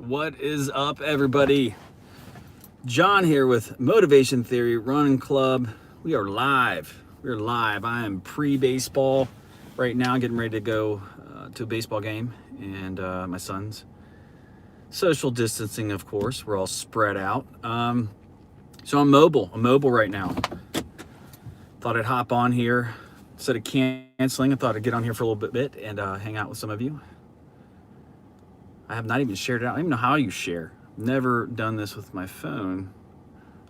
What is up, everybody? John here with Motivation Theory Running Club. We are live. We're live. I am pre-baseball right now, getting ready to go to a baseball game, and my son's social distancing, of course. We're all spread out. So I'm mobile. I'm mobile right now. Thought I'd hop on here instead of canceling. I thought I'd get on here for a little bit and hang out with some of you. I have not even shared it out. I don't even know how you share. Never done this with my phone.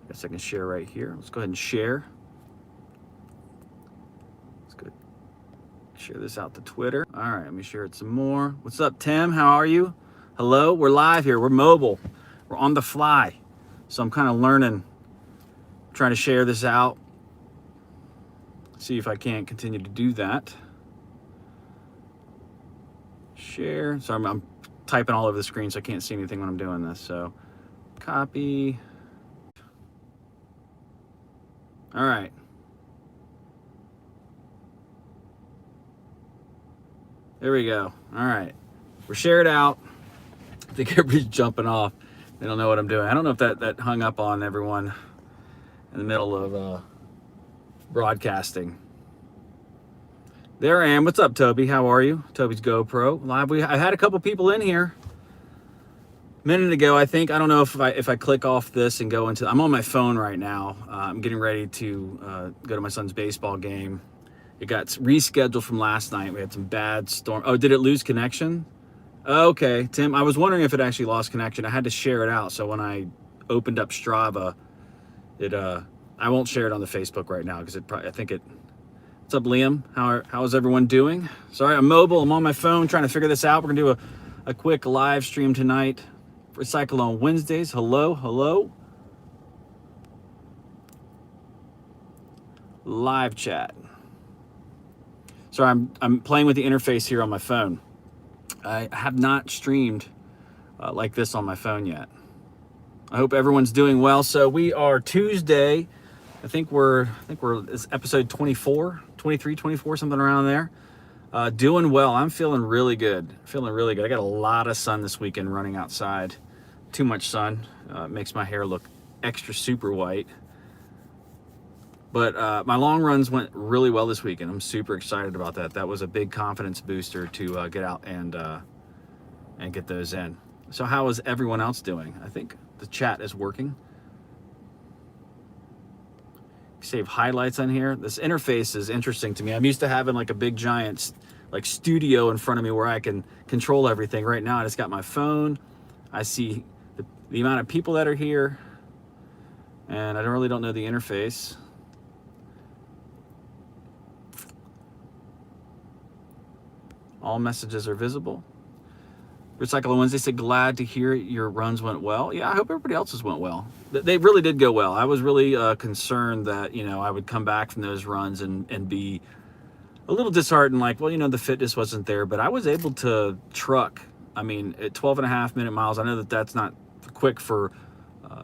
I guess I can share right here. Let's go ahead and share. Let's go share this out to Twitter. All right, let me share it some more. What's up, Tim? How are you? Hello, we're live here. We're mobile. We're on the fly. So I'm kind of learning, trying to share this out. See if I can't continue to do that. Share. So I'm typing all over the screen, so I can't see anything when I'm doing this. So copy. All right. There we go. All right. We're shared out. I think everybody's jumping off. They don't know what I'm doing. I don't know if that hung up on everyone in the middle of broadcasting. There I am. What's up, Toby? How are you? Toby's GoPro live. I had a couple people in here a minute ago, I think. I don't know if I click off this and go into. I'm on my phone right now. I'm getting ready to go to my son's baseball game. It got rescheduled from last night. We had some bad storm. Oh, did it lose connection? Okay, Tim. I was wondering if it actually lost connection. I had to share it out. So when I opened up Strava, I won't share it on the Facebook right now because I think it. What's up, Liam? How is everyone doing? Sorry, I'm mobile. I'm on my phone trying to figure this out. We're going to do a quick live stream tonight. Recycle on Wednesdays. Hello. Live chat. Sorry, I'm playing with the interface here on my phone. I have not streamed like this on my phone yet. I hope everyone's doing well. So we are Tuesday. I think we're it's episode 24, 23, 24, something around there. Doing well. I'm feeling really good. I got a lot of sun this weekend running outside. Too much sun. Makes my hair look extra super white. But my long runs went really well this weekend. I'm super excited about that. That was a big confidence booster to get out and get those in. So how is everyone else doing? I think the chat is working. Save highlights on here. This interface is interesting to me. I'm used to having like a big giant like studio in front of me where I can control everything. Right now I just got my phone. I see the amount of people that are here, and I really don't know the interface. All messages are visible. Recycle on Wednesday said, glad to hear your runs went well. Yeah, I hope everybody else's went well. They really did go well. I was really concerned that, I would come back from those runs and be a little disheartened, like, well, the fitness wasn't there, but I was able to truck. I mean, at 12.5-minute miles, I know that's not quick for,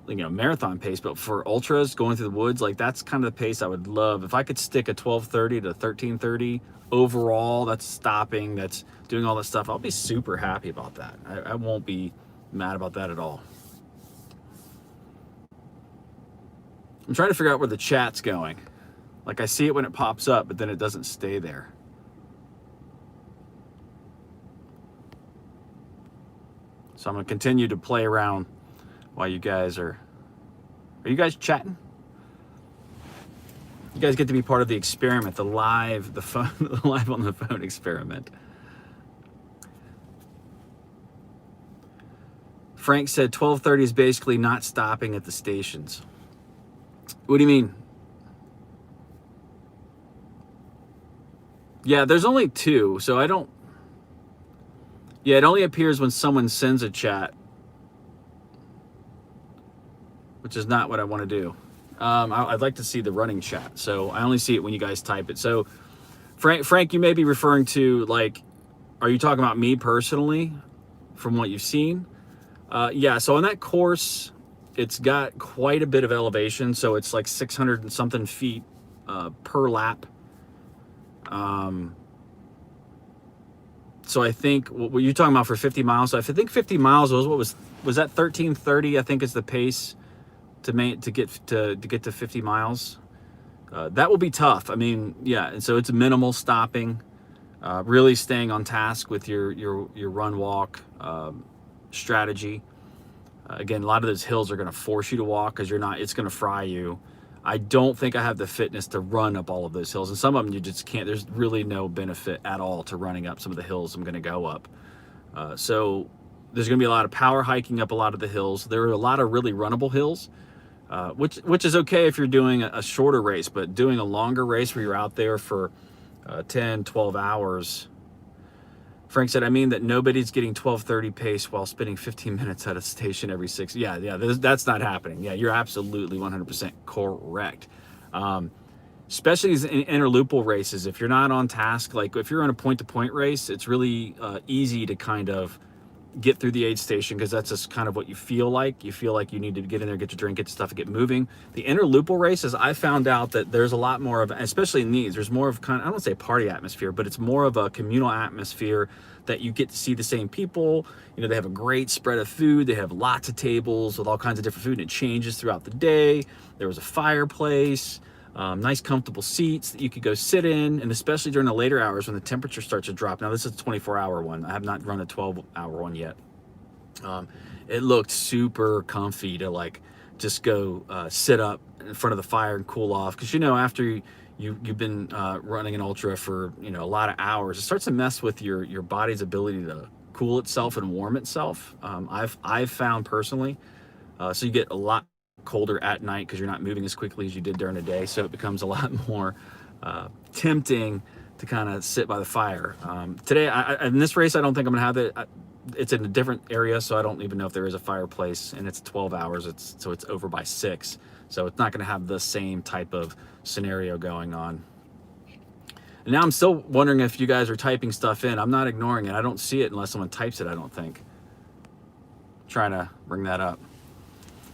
marathon pace, but for ultras going through the woods, like that's kind of the pace I would love. If I could stick a 12:30 to 13:30 overall, that's stopping, that's doing all that stuff, I'll be super happy about that. I won't be mad about that at all. I'm trying to figure out where the chat's going. Like I see it when it pops up, but then it doesn't stay there. So I'm going to continue to play around while you guys are you guys chatting? You guys get to be part of the experiment, the live on the phone experiment. Frank said 12:30 is basically not stopping at the stations. What do you mean? Yeah, there's only 2, so I don't. Yeah, it only appears when someone sends a chat, which is not what I want to do. I'd like to see the running chat, so I only see it when you guys type it. So, Frank, you may be referring to, like, are you talking about me personally from what you've seen? Yeah, so on that course, it's got quite a bit of elevation, so it's like 600 and something feet per lap. So I think what were you talking about for 50 miles? So I think 50 miles was that 13:30? I think is the pace to get to 50 miles. That will be tough. I mean, yeah. And so it's minimal stopping, really staying on task with your run walk strategy. Again, a lot of those hills are going to force you to walk because you're not. It's going to fry you. I don't think I have the fitness to run up all of those hills, and some of them you just can't. There's really no benefit at all to running up some of the hills I'm going to go up. So there's going to be a lot of power hiking up a lot of the hills. There are a lot of really runnable hills, which is okay if you're doing a shorter race, but doing a longer race where you're out there for 10, 12 hours. Frank said, I mean that nobody's getting 12:30 pace while spending 15 minutes at a station every 6. Yeah, that's not happening. Yeah, you're absolutely 100% correct. Especially these interlupal races, if you're not on task, like if you're on a point-to-point race, it's really easy to kind of get through the aid station because that's just kind of what you feel like. You feel like you need to get in there, get your drink, get your stuff, and get moving. The interlupal races, I found out that there's a lot more of, especially in these, there's more of kind of, I don't say party atmosphere, but it's more of a communal atmosphere that you get to see the same people. You know, they have a great spread of food. They have lots of tables with all kinds of different food, and it changes throughout the day. There was a fireplace. Nice comfortable seats that you could go sit in, and especially during the later hours when the temperature starts to drop. Now this is a 24-hour one. I have not run a 12-hour one yet. It looked super comfy to like just go sit up in front of the fire and cool off, because you know after you've been running an ultra for a lot of hours, it starts to mess with your body's ability to cool itself and warm itself. I've found personally, so you get a lot colder at night because you're not moving as quickly as you did during the day, so it becomes a lot more tempting to kind of sit by the fire. Today, in this race, I don't think I'm gonna have it. It's in a different area, so I don't even know if there is a fireplace, and it's 12 hours. So it's over by 6, so it's not gonna have the same type of scenario going on. And now I'm still wondering if you guys are typing stuff in. I'm not ignoring it. I don't see it unless someone types it, I don't think. Trying to bring that up.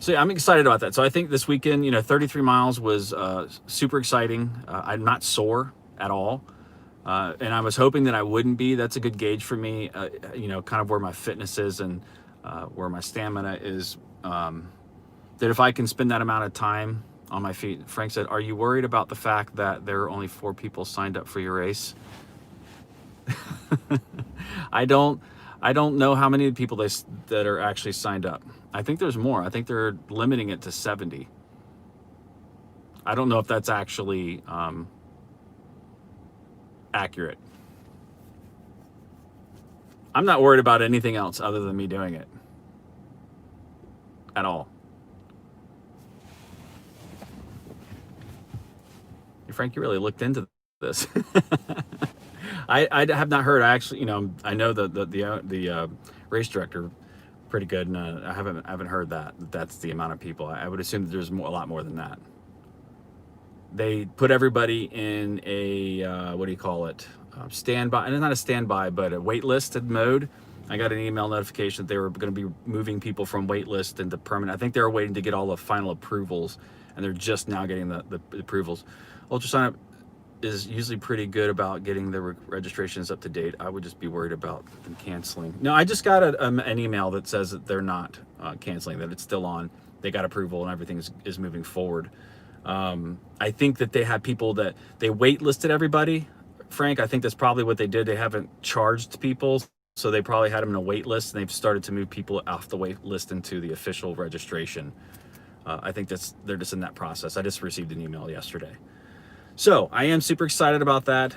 So yeah, I'm excited about that. So I think this weekend, 33 miles was super exciting. I'm not sore at all. And I was hoping that I wouldn't be. That's a good gauge for me, kind of where my fitness is and where my stamina is. That if I can spend that amount of time on my feet. Frank said, are you worried about the fact that there are only 4 people signed up for your race? I don't know how many people that are actually signed up. I think there's more. I think they're limiting it to 70. I don't know if that's actually accurate. I'm not worried about anything else other than me doing it at all. Frank, you really looked into this. I have not heard. I actually, I know the race director pretty good, and I haven't heard that's the amount of people. I would assume that there's a lot more than that. They put everybody in a what do you call it? Standby, and it's not a standby, but a waitlisted mode. I got an email notification that they were going to be moving people from waitlist into permanent. I think they were waiting to get all the final approvals, and they're just now getting the approvals. Ultra sign up is usually pretty good about getting the registrations up to date. I would just be worried about them canceling. No, I just got an email that says that they're not canceling, that it's still on. They got approval and everything is moving forward. I think that they had people that they waitlisted everybody. Frank, I think that's probably what they did. They haven't charged people, so they probably had them in a wait list, and they've started to move people off the wait list into the official registration. I think they're just in that process. I just received an email yesterday. So I am super excited about that.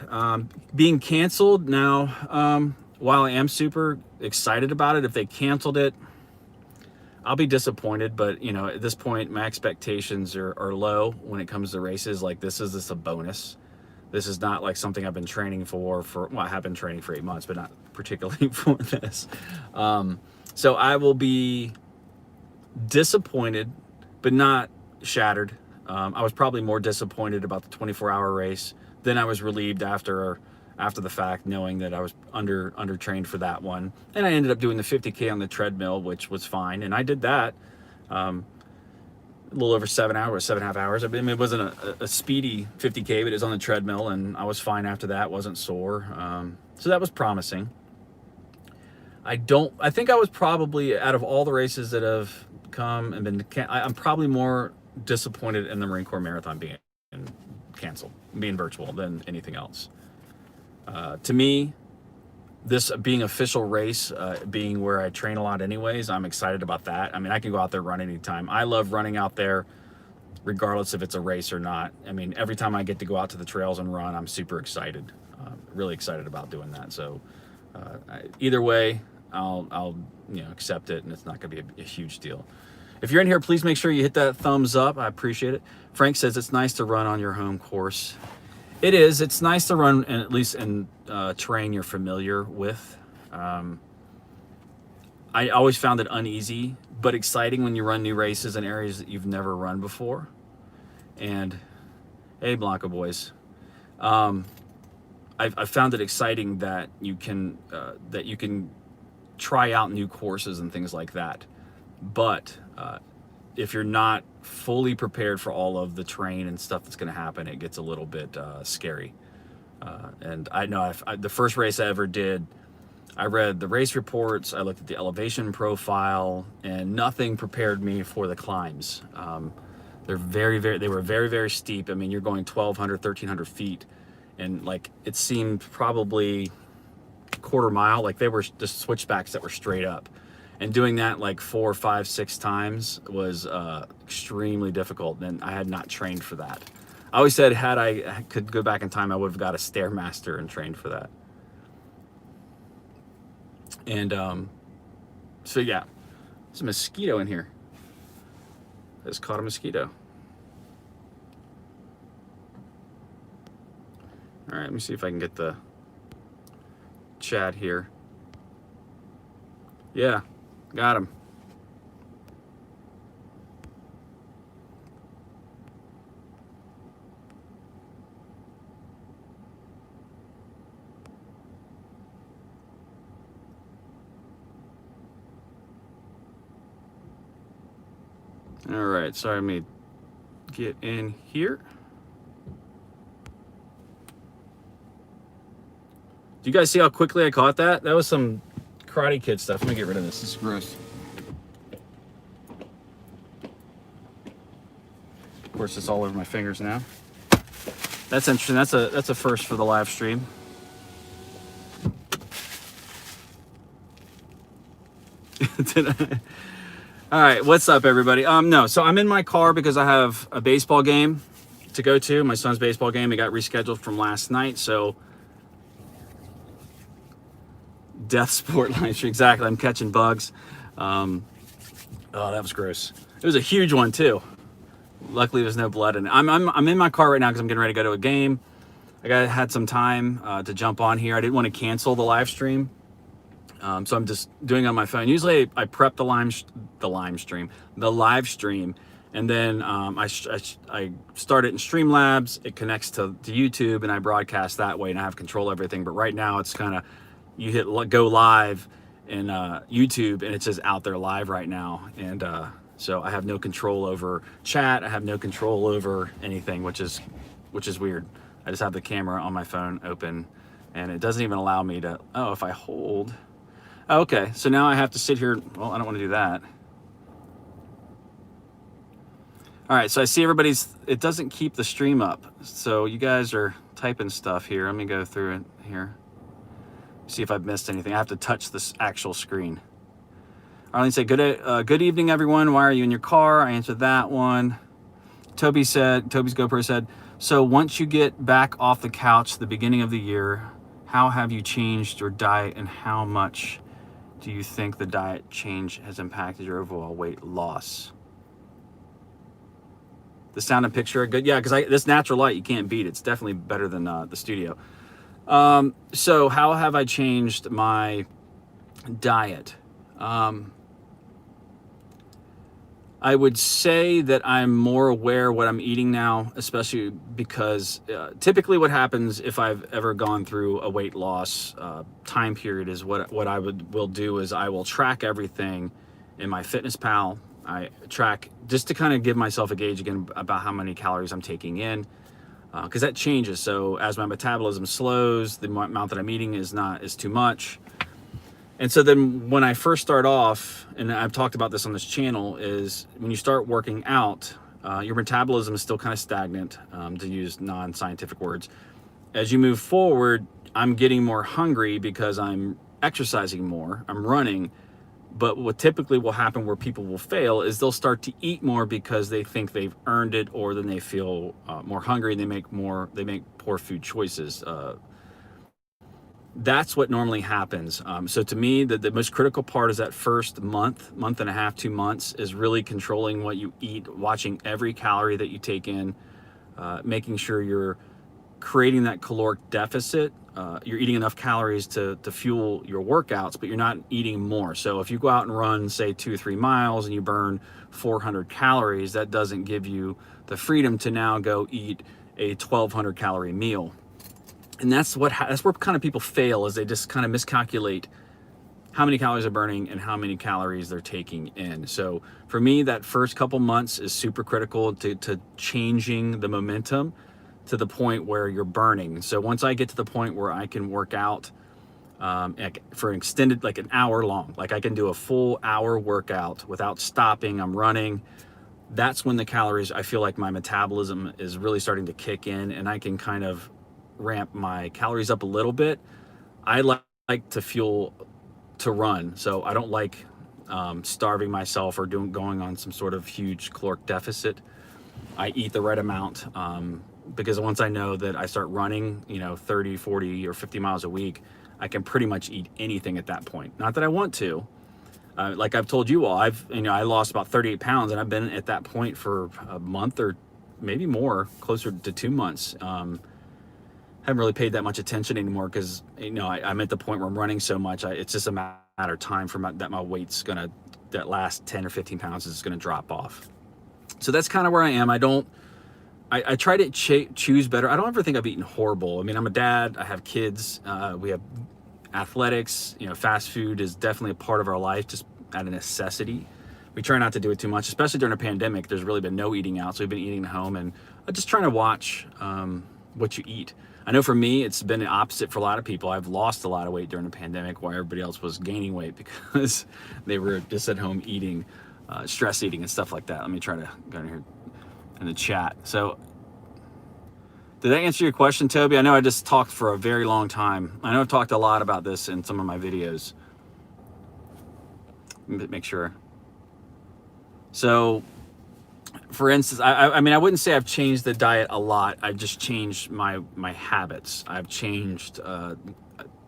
Being canceled now, while I am super excited about it, if they canceled it, I'll be disappointed. But, at this point, my expectations are low when it comes to races. Like, this is a bonus. This is not like something I've been training for, well, I have been training for 8 months, but not particularly for this. So I will be disappointed, but not shattered. I was probably more disappointed about the 24-hour race than I was relieved after the fact, knowing that I was under trained for that one. And I ended up doing the 50K on the treadmill, which was fine. And I did that a little over 7.5 hours. I mean, it wasn't a speedy 50K, but it was on the treadmill, and I was fine after that. Wasn't sore. So that was promising. I think I was probably, out of all the races that have come and been, I'm probably more disappointed in the Marine Corps Marathon being canceled, being virtual, than anything else. To me, this being official race, being where I train a lot anyways, I'm excited about that. I mean, I can go out there, run anytime. I love running out there regardless if it's a race or not. I mean, every time I get to go out to the trails and run, I'm super excited. Really excited about doing that. So either way, I'll accept it, and it's not going to be a huge deal. If you're in here, please make sure you hit that thumbs up. I appreciate it. Frank says it's nice to run on your home course. It is. It's nice to run, and at least in terrain you're familiar with. I always found it uneasy, but exciting when you run new races in areas that you've never run before. And hey, Blanco boys, I found it exciting that you can try out new courses and things like that. But if you're not fully prepared for all of the terrain and stuff that's going to happen, it gets a little bit scary. And I know the first race I ever did, I read the race reports, I looked at the elevation profile, and nothing prepared me for the climbs. They were very, very steep. I mean, you're going 1,200, 1,300 feet, and like it seemed probably quarter mile, like they were just switchbacks that were straight up. And doing that like 4, 5, 6 times was extremely difficult, and I had not trained for that. I always said, had I could go back in time, I would have got a Stairmaster and trained for that. And so yeah, there's a mosquito in here. I just caught a mosquito. All right, let me see if I can get the chat here. Yeah, got him. All right, sorry, let me get in here. Do you guys see how quickly I caught that? That was some Karate Kid stuff. Let me get rid of this. This is gross. Of course, it's all over my fingers now. That's interesting. That's a first for the live stream. All right, what's up, everybody? No, so I'm in my car because I have a baseball game to go to. My son's baseball game. It got rescheduled from last night, so Death Sport line stream. Exactly. I'm catching bugs. Oh, that was gross. It was a huge one too. Luckily, there's no blood in it. I'm in my car right now because I'm getting ready to go to a game. Had some time to jump on here. I didn't want to cancel the live stream. So I'm just doing it on my phone. Usually I prep the live stream, and then I start it in Streamlabs. It connects to YouTube, and I broadcast that way, and I have control of everything. But right now it's kind of, you hit go live in YouTube, and it's just out there live right now. And so I have no control over chat. I have no control over anything, which is weird. I just have the camera on my phone open, and it doesn't even allow me to, oh, if I hold. Oh, okay, so now I have to sit here. Well, I don't want to do that. All right, so I see everybody's, it doesn't keep the stream up. So you guys are typing stuff here. Let me go through it here. See if I've missed anything. I have to touch this actual screen. Arlene said, good evening, everyone. Why are you in your car? I answered that one. Toby's GoPro said, so once you get back off the couch the beginning of the year, how have you changed your diet, and how much do you think the diet change has impacted your overall weight loss? The sound and picture are good. Yeah, because this natural light, you can't beat. It's definitely better than the studio. So how have I changed my diet? I would say that I'm more aware of what I'm eating now, especially because typically what happens if I've ever gone through a weight loss time period is what I will do is I will track everything in my FitnessPal. I track just to kind of give myself a gauge again about how many calories I'm taking in, because that changes. So as my metabolism slows, the amount that I'm eating is too much. And so then when I first start off, and I've talked about this on this channel, is when you start working out, your metabolism is still kind of stagnant, to use non-scientific words. As you move forward, I'm getting more hungry because I'm exercising more, I'm running. But what typically will happen where people will fail is they'll start to eat more because they think they've earned it, or then they feel more hungry and they make poor food choices. That's what normally happens. So to me, the most critical part is that first month and a half, 2 months, is really controlling what you eat, watching every calorie that you take in, making sure you're creating that caloric deficit. You're eating enough calories to fuel your workouts, but you're not eating more. So if you go out and run, say 2 or 3 miles, and you burn 400 calories, that doesn't give you the freedom to now go eat a 1,200 calorie meal. And that's where kind of people fail, is they just kind of miscalculate how many calories they're burning and how many calories they're taking in. So for me, that first couple months is super critical to changing the momentum to the point where you're burning. So once I get to the point where I can work out for an extended, like an hour long, like I can do a full hour workout without stopping, I'm running, that's when the calories, I feel like my metabolism is really starting to kick in, and I can kind of ramp my calories up a little bit. I like to fuel to run, so I don't like starving myself or going on some sort of huge caloric deficit. I eat the right amount, because once I know that I start running, 30, 40, or 50 miles a week, I can pretty much eat anything at that point. Not that I want to. Like I've told you all, I lost about 38 pounds, and I've been at that point for a month or maybe more, closer to 2 months. Haven't really paid that much attention anymore because, I'm at the point where I'm running so much. It's just a matter of time for that my weight's that last 10 or 15 pounds is going to drop off. So that's kind of where I am. I try to choose better. I don't ever think I've eaten horrible. I mean, I'm a dad, I have kids, we have athletics, fast food is definitely a part of our life, just out of necessity. We try not to do it too much, especially during a pandemic. There's really been no eating out, so we've been eating at home, and just trying to watch what you eat. I know for me, it's been the opposite for a lot of people. I've lost a lot of weight during the pandemic, while everybody else was gaining weight because they were just at home eating, stress eating and stuff like that. Let me try to go in here in the chat. So did that answer your question, Toby? I know I just talked for a very long time. I know I've talked a lot about this in some of my videos. Make sure. So for instance, I mean, I wouldn't say I've changed the diet a lot. I've just changed my habits. I've changed,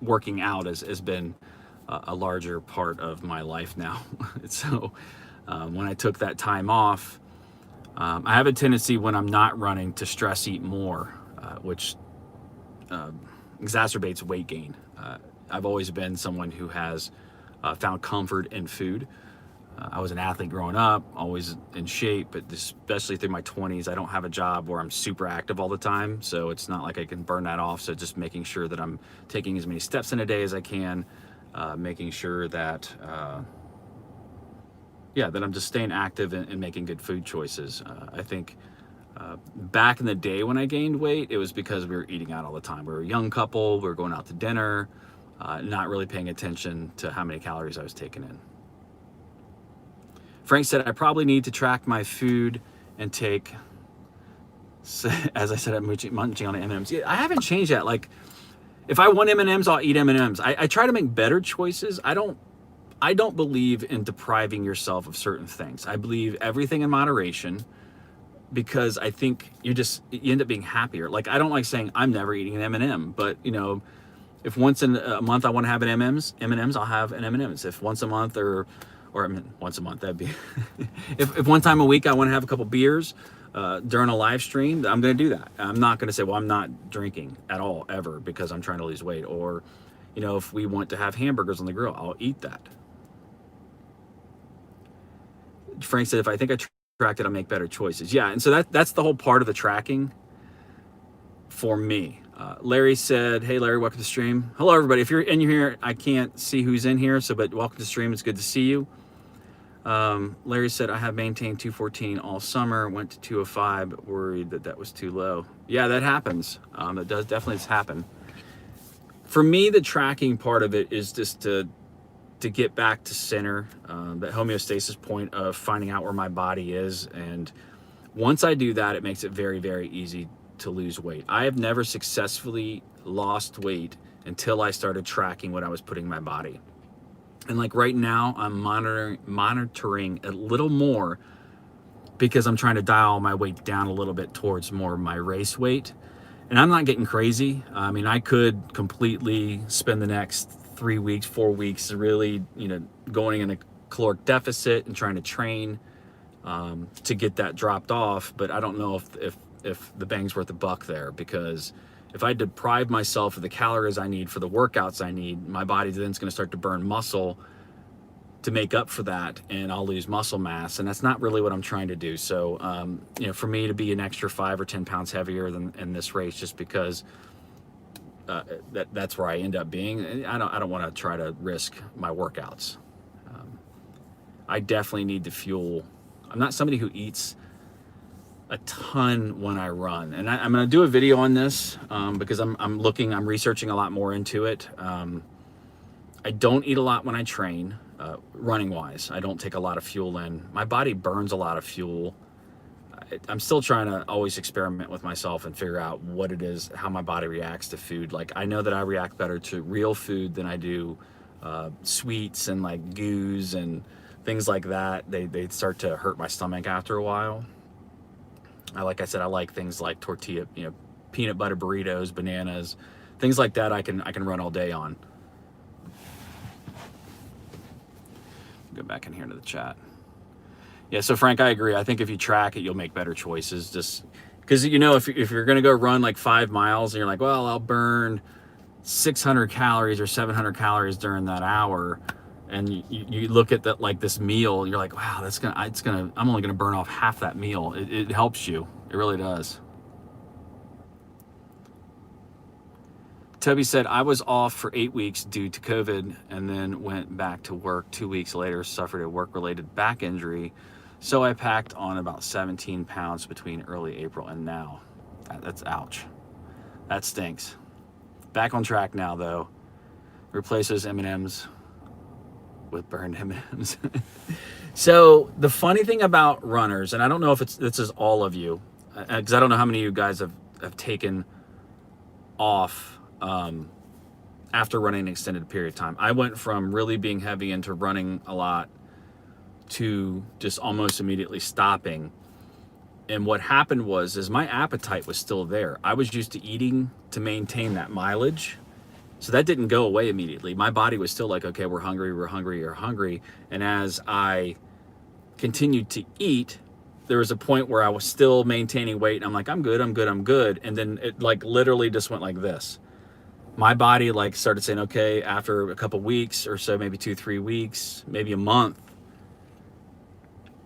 working out has been a larger part of my life now. So when I took that time off, I have a tendency when I'm not running to stress eat more, which exacerbates weight gain. I've always been someone who has found comfort in food. I was an athlete growing up, always in shape, but especially through my 20s, I don't have a job where I'm super active all the time. So it's not like I can burn that off. So just making sure that I'm taking as many steps in a day as I can, making sure that, that I'm just staying active and making good food choices. I think back in the day when I gained weight, it was because we were eating out all the time. We were a young couple, we were going out to dinner, not really paying attention to how many calories I was taking in. Frank said, I probably need to track my food intake. As I said, I'm munching on the M&Ms. Yeah, I haven't changed that. Like, if I want M&Ms, I'll eat M&Ms. I try to make better choices. I don't believe in depriving yourself of certain things. I believe everything in moderation, because I think you end up being happier. Like, I don't like saying I'm never eating an M&M, but if once in a month I want to have an M&Ms, I'll have an M&Ms. If once a month once a month, that'd be, if one time a week I want to have a couple beers during a live stream, I'm going to do that. I'm not going to say, well, I'm not drinking at all, ever, because I'm trying to lose weight. Or, if we want to have hamburgers on the grill, I'll eat that. Frank said, if I think I track it, I'll make better choices. Yeah, and so that's the whole part of the tracking for me. Larry said, hey, Larry, welcome to the stream. Hello, everybody. If you're in here, I can't see who's in here, but welcome to the stream. It's good to see you. Larry said, I have maintained 214 all summer, went to 205, but worried that was too low. Yeah, that happens. It does definitely happen. For me, the tracking part of it is just to to get back to center, that homeostasis point of finding out where my body is. And once I do that, it makes it very, very easy to lose weight. I have never successfully lost weight until I started tracking what I was putting in my body. And like right now, I'm monitoring a little more because I'm trying to dial my weight down a little bit towards more of my race weight. And I'm not getting crazy. I mean, I could completely spend the next 3 weeks, 4 weeks really, going in a caloric deficit and trying to train to get that dropped off. But I don't know if the bang's worth the buck there, because if I deprive myself of the calories I need for the workouts I need, my body then is going to start to burn muscle to make up for that, and I'll lose muscle mass, and that's not really what I'm trying to do. So, for me to be an extra 5 or 10 pounds heavier than in this race, just because that's where I end up being, I don't want to try to risk my workouts. I definitely need the fuel. I'm not somebody who eats a ton when I run, and I'm going to do a video on this because I'm researching a lot more into it. I don't eat a lot when I train. Running wise, I don't take a lot of fuel in. My body burns a lot of fuel. I'm still trying to always experiment with myself and figure out what it is, how my body reacts to food. Like, I know that I react better to real food than I do sweets and like goos and things like that. They start to hurt my stomach after a while. Like I said, I like things like tortilla, peanut butter burritos, bananas, things like that. I can run all day on. Go back in here to the chat. Yeah, so Frank, I agree. I think if you track it, you'll make better choices. Just because, if you're going to go run like 5 miles and you're like, well, I'll burn 600 calories or 700 calories during that hour, and you look at that, like this meal, and you're like, wow, I'm only gonna burn off half that meal. It helps you. It really does. Toby said, I was off for 8 weeks due to COVID and then went back to work 2 weeks later, suffered a work-related back injury. So I packed on about 17 pounds between early April and now. That's ouch. That stinks. Back on track now, though. Replace those M&Ms with burned M&Ms. So the funny thing about runners, and I don't know if this is all of you, because I don't know how many of you guys have taken off after running an extended period of time. I went from really being heavy into running a lot to just almost immediately stopping. And what happened was my appetite was still there. I was used to eating to maintain that mileage. So that didn't go away immediately. My body was still like, okay, we're hungry. And as I continued to eat, there was a point where I was still maintaining weight. And I'm like, I'm good. And then it like literally just went like this. My body like started saying, okay, after a couple weeks or so, maybe 2-3 weeks, maybe a month,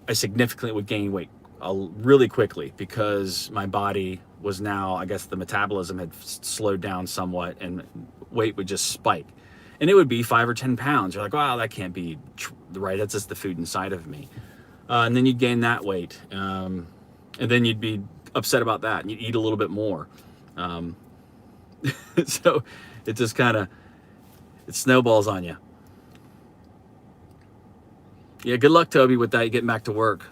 I significantly would gain weight really quickly, because my body was now, I guess the metabolism had slowed down somewhat, and weight would just spike. And it would be 5 or 10 pounds. You're like, wow, that can't be right. That's just the food inside of me. And then you'd gain that weight. And then you'd be upset about that, and you'd eat a little bit more. So it just it snowballs on you. Yeah, good luck, Toby, with that. You getting back to work.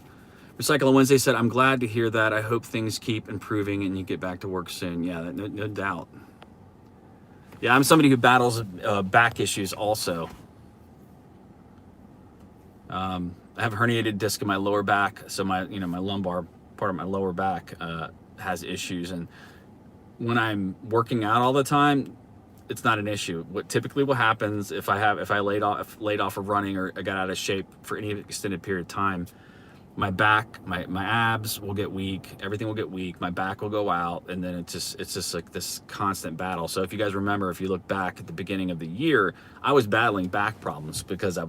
Recycle on Wednesday said, I'm glad to hear that. I hope things keep improving and you get back to work soon. Yeah, no doubt. Yeah, I'm somebody who battles back issues also. I have a herniated disc in my lower back, so my lumbar part of my lower back has issues. And when I'm working out all the time, it's not an issue. What typically will happen is if I laid off of running or I got out of shape for any extended period of time, my back, my abs will get weak, everything will get weak, my back will go out, and then it's just like this constant battle. So if you guys remember, if you look back at the beginning of the year, I was battling back problems because I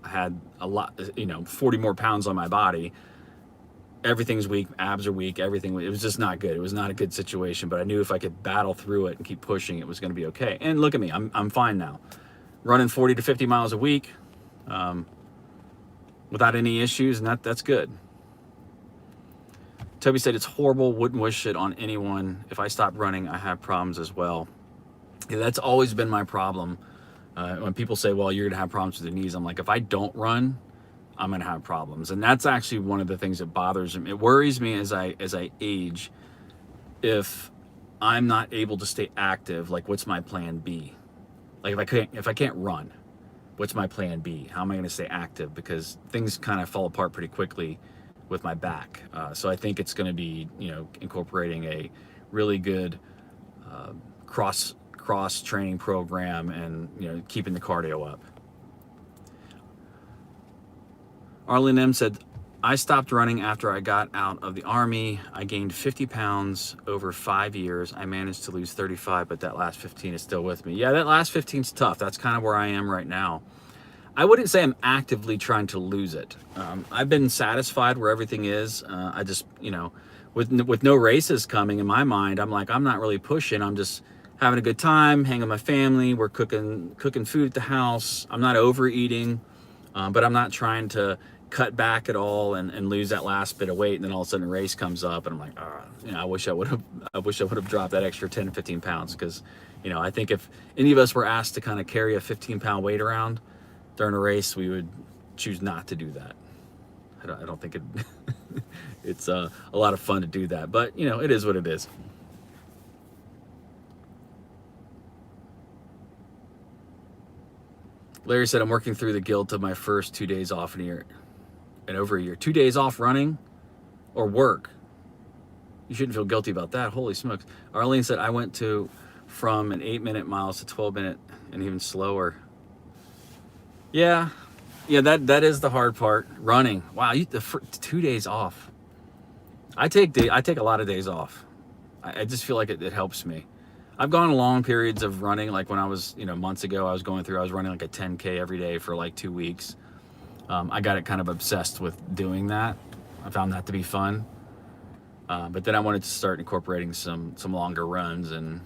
had a lot, 40 more pounds on my body. Everything's weak, abs are weak, everything. It was just not good. It was not a good situation, but I knew if I could battle through it and keep pushing, it was going to be okay. And look at me, I'm fine now. Running 40 to 50 miles a week without any issues, and that's good. Toby said, it's horrible, wouldn't wish it on anyone. If I stop running, I have problems as well. Yeah, that's always been my problem. When people say, well, you're going to have problems with your knees, I'm like, if I don't run, I'm going to have problems. And that's actually one of the things that bothers me. It worries me as I age, if I'm not able to stay active, like what's my plan B? Like if I can't run, what's my plan B? How am I going to stay active? Because things kind of fall apart pretty quickly with my back. So I think it's going to be, incorporating a really good cross training program, and keeping the cardio up. Arlene M said, I stopped running after I got out of the Army. I gained 50 pounds over 5 years. I managed to lose 35, but that last 15 is still with me. Yeah, that last 15 is tough. That's kind of where I am right now. I wouldn't say I'm actively trying to lose it. I've been satisfied where everything is. I just, with no races coming in my mind, I'm like, I'm not really pushing. I'm just having a good time, hanging with my family. We're cooking food at the house. I'm not overeating, but I'm not trying to cut back at all and lose that last bit of weight. And then all of a sudden a race comes up and I'm like, I wish I would have dropped that extra 10 to 15 pounds. Because, I think if any of us were asked to kind of carry a 15-pound weight around during a race, we would choose not to do that. I don't think it's a lot of fun to do that, but it is what it is. Larry said, I'm working through the guilt of my first 2 days off in over a year. 2 days off running or work. You shouldn't feel guilty about that. Holy smokes. Arlene said, I went from an 8-minute miles to 12-minute and even slower. Yeah, that is the hard part. Running. Wow, 2 days off. I take a lot of days off. I just feel like it helps me. I've gone long periods of running, like when I was, months ago, I was running like a 10K every day for like 2 weeks. I got it kind of obsessed with doing that. I found that to be fun. But then I wanted to start incorporating some longer runs, and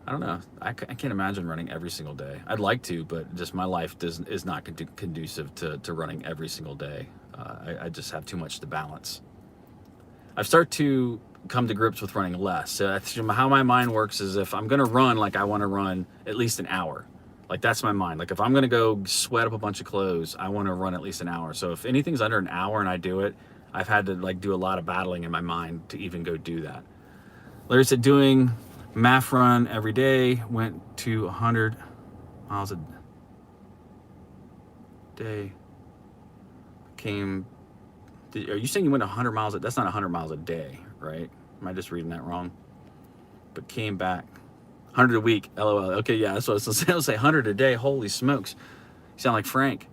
I don't know. I can't imagine running every single day. I'd like to, but just my life is not conducive to running every single day. I just have too much to balance. I've started to come to grips with running less. So how my mind works is, if I'm going to run, like I want to run at least an hour. Like that's my mind. Like if I'm going to go sweat up a bunch of clothes, I want to run at least an hour. So if anything's under an hour and I do it, I've had to do a lot of battling in my mind to even go do that. Larry said, doing math run every day, went to 100 miles a day. Are you saying you went 100 miles? That's not 100 miles a day, right? Am I just reading that wrong? But came back 100 a week. LOL. Okay, yeah, that's what I was saying. I was say 100 a day. Holy smokes. You sound like Frank.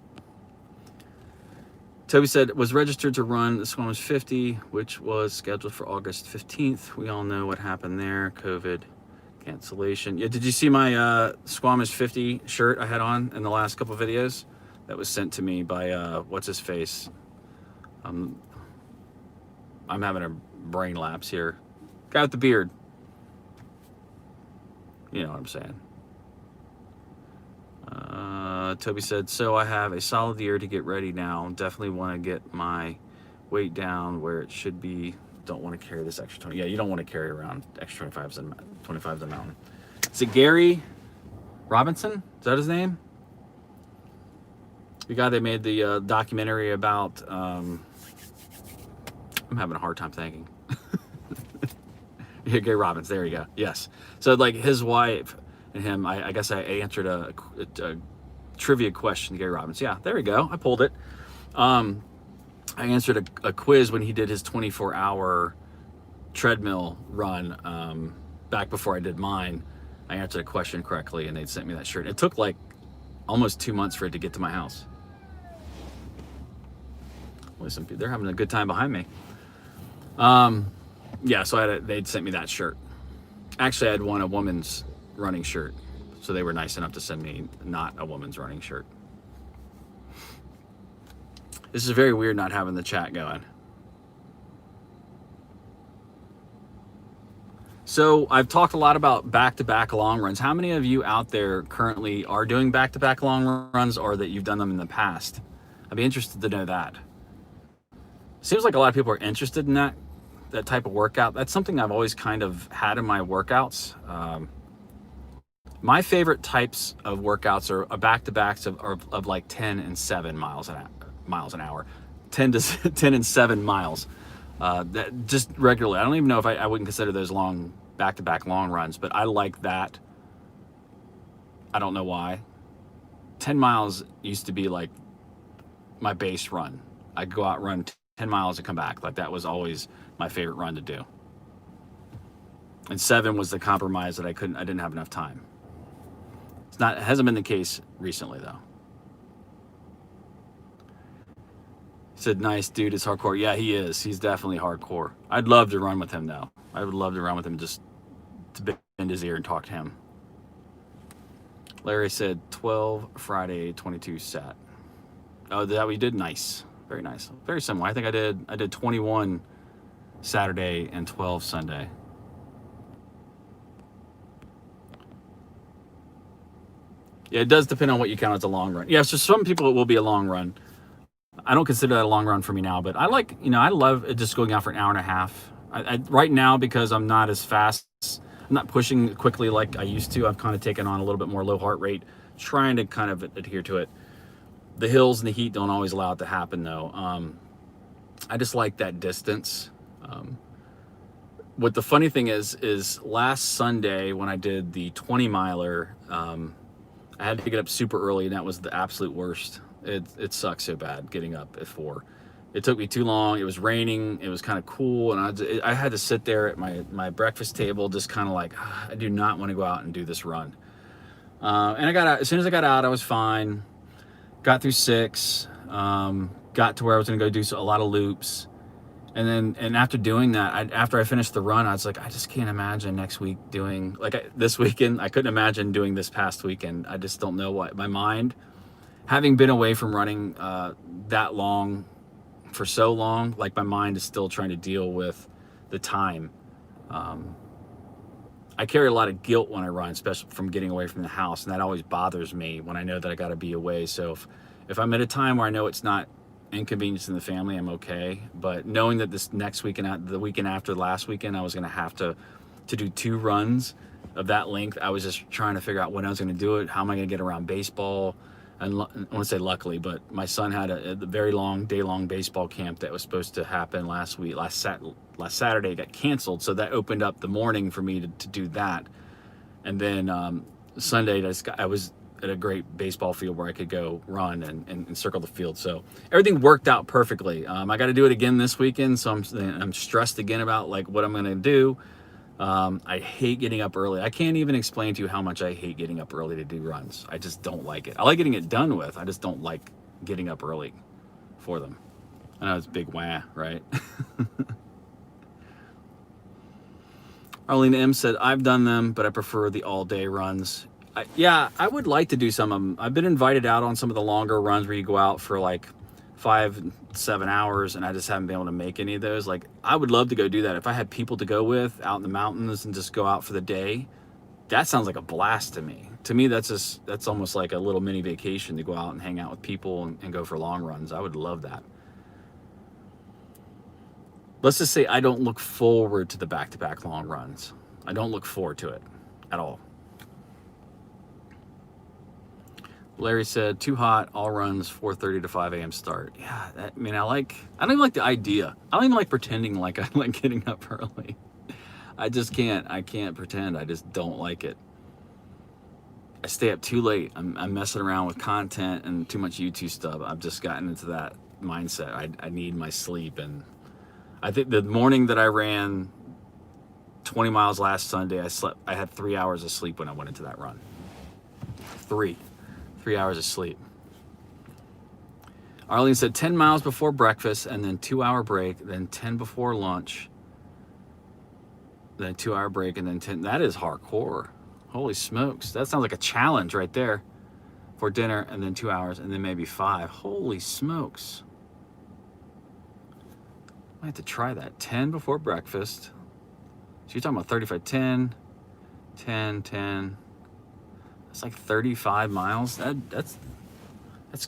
Toby said, was registered to run the Squamish 50, which was scheduled for August 15th. We all know what happened there. COVID cancellation. Yeah, did you see my Squamish 50 shirt I had on in the last couple of videos? That was sent to me by, what's his face? I'm having a brain lapse here. Guy with the beard. You know what I'm saying. Toby said, so I have a solid year to get ready now. Definitely want to get my weight down where it should be. Don't want to carry this extra 20. Yeah, you don't want to carry around extra 25s a mountain. Is it Gary Robinson? Is that his name? The guy they made the documentary about. I'm having a hard time thinking. Yeah, Gary Robbins. There you go. Yes. So his wife and him. I guess I answered a trivia question to Gary Robbins. Yeah, there we go. I pulled it. I answered a quiz when he did his 24-hour treadmill run back before I did mine. I answered a question correctly, and they sent me that shirt. It took almost 2 months for it to get to my house. Listen, they're having a good time behind me. Yeah, so they'd sent me that shirt. Actually, I had won a woman's running shirt, so they were nice enough to send me not a woman's running shirt. This is very weird not having the chat going. So I've talked a lot about back-to-back long runs. How many of you out there currently are doing back-to-back long runs, or that you've done them in the past? I'd be interested to know that. Seems like a lot of people are interested in that type of workout. That's something I've always kind of had in my workouts. My favorite types of workouts are back-to-backs of like 10 and 7 miles an hour. 10 to 10 and 7 miles. That just regularly. I don't even know if I wouldn't consider those long back-to-back long runs, but I like that. I don't know why. 10 miles used to be like my base run. I'd go out, run 10 miles and come back. Like that was always my favorite run to do. And 7 was the compromise that I didn't have enough time. It hasn't been the case recently though. He said, nice dude, it's hardcore. Yeah, he is. He's definitely hardcore. I'd love to run with him though. I would love to run with him, just to bend his ear and talk to him. Larry said 12 Friday, 22 Sat. Oh, that we did? Nice. Very nice. Very similar. I think I did 21 Saturday and 12 Sunday. Yeah, it does depend on what you count as a long run. Yeah, so some people it will be a long run. I don't consider that a long run for me now, but I like, I love just going out for an hour and a half. Right now, because I'm not as fast, I'm not pushing quickly like I used to. I've kind of taken on a little bit more low heart rate, trying to kind of adhere to it. The hills and the heat don't always allow it to happen though. I just like that distance. What the funny thing is last Sunday when I did the 20 miler, I had to get up super early, and that was the absolute worst. It sucks so bad getting up at 4. It took me too long. It was raining. It was kind of cool, and I had to sit there at my breakfast table, just kind of like, I do not want to go out and do this run. And I got out. As soon as I got out, I was fine. Got through 6. Got to where I was going to go do a lot of loops. And after doing that, after I finished the run, I was like, I just can't imagine next week doing, this weekend. I couldn't imagine doing this past weekend. I just don't know what. My mind, having been away from running that long, for so long, like my mind is still trying to deal with the time. I carry a lot of guilt when I run, especially from getting away from the house, and that always bothers me when I know that I got to be away. So if I'm at a time where I know it's not inconveniencing the family, I'm okay. But knowing that this next weekend, the weekend after last weekend, I was going to have to do 2 runs of that length, I was just trying to figure out when I was going to do it. How am I going to get around baseball? And I want to say luckily, but my son had a very long, day-long baseball camp that was supposed to happen last Saturday. It got canceled, so that opened up the morning for me to do that. And then Sunday, I was at a great baseball field where I could go run and circle the field. So everything worked out perfectly. I got to do it again this weekend, so I'm stressed again about what I'm going to do. I hate getting up early. I can't even explain to you how much I hate getting up early to do runs. I just don't like it. I like getting it done with. I just don't like getting up early for them. I know it's big wah, right? Arlene M said, I've done them, but I prefer the all-day runs. I would like to do some of them. I've been invited out on some of the longer runs where you go out for 5-7 hours, and I just haven't been able to make any of those. I would love to go do that. If I had people to go with out in the mountains and just go out for the day, that sounds like a blast to me. To me, that's almost like a little mini vacation to go out and hang out with people and go for long runs. I would love that. Let's just say I don't look forward to the back-to-back long runs. I don't look forward to it at all. Larry said, too hot, all runs, 4:30 to 5 a.m. start. Yeah, I don't even like the idea. I don't even like pretending like I like getting up early. I can't pretend. I just don't like it. I stay up too late. I'm messing around with content and too much YouTube stuff. I've just gotten into that mindset. I need my sleep. And I think the morning that I ran 20 miles last Sunday, I had 3 hours of sleep when I went into that run. 3 hours of sleep. Arlene said 10 miles before breakfast and then 2-hour break, then 10 before lunch, then 2-hour break, and then 10. That is hardcore. Holy smokes. That sounds like a challenge right there. For dinner, and then 2 hours, and then maybe 5. Holy smokes. I have to try that. 10 before breakfast. So you're talking about 35, 10, 10. It's like 35 miles. That's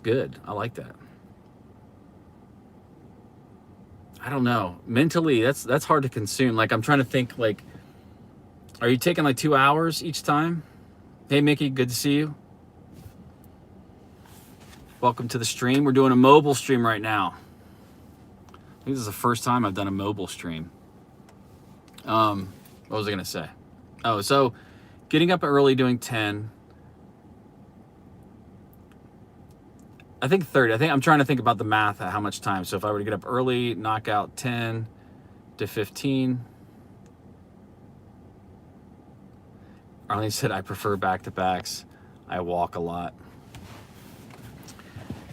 good. I like that. I don't know. Mentally, that's hard to consume. I'm trying to think, are you taking 2 hours each time? Hey, Mickey, good to see you. Welcome to the stream. We're doing a mobile stream right now. I think this is the first time I've done a mobile stream. What was I going to say? Oh, so getting up early, doing 10. I think 30. I think I'm trying to think about the math at how much time. So if I were to get up early, knock out 10 to 15. Arlene said, I prefer back-to-backs. I walk a lot.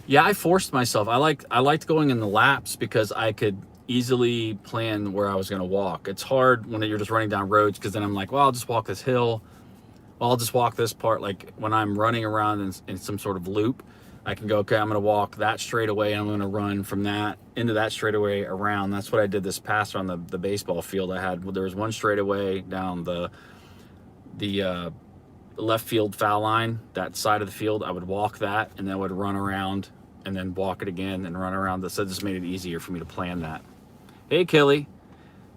Yeah, I forced myself. I liked going in the laps because I could easily plan where I was going to walk. It's hard when you're just running down roads because then I'm like, well, I'll just walk this hill. Well, I'll just walk this part. Like when I'm running around in some sort of loop, I can go, okay, I'm going to walk that straightaway and I'm going to run from that into that straightaway around. That's what I did this past on the baseball field. There was one straightaway down the left field foul line, that side of the field. I would walk that and then I would run around and then walk it again and run around. So this made it easier for me to plan that. Hey, Kelly.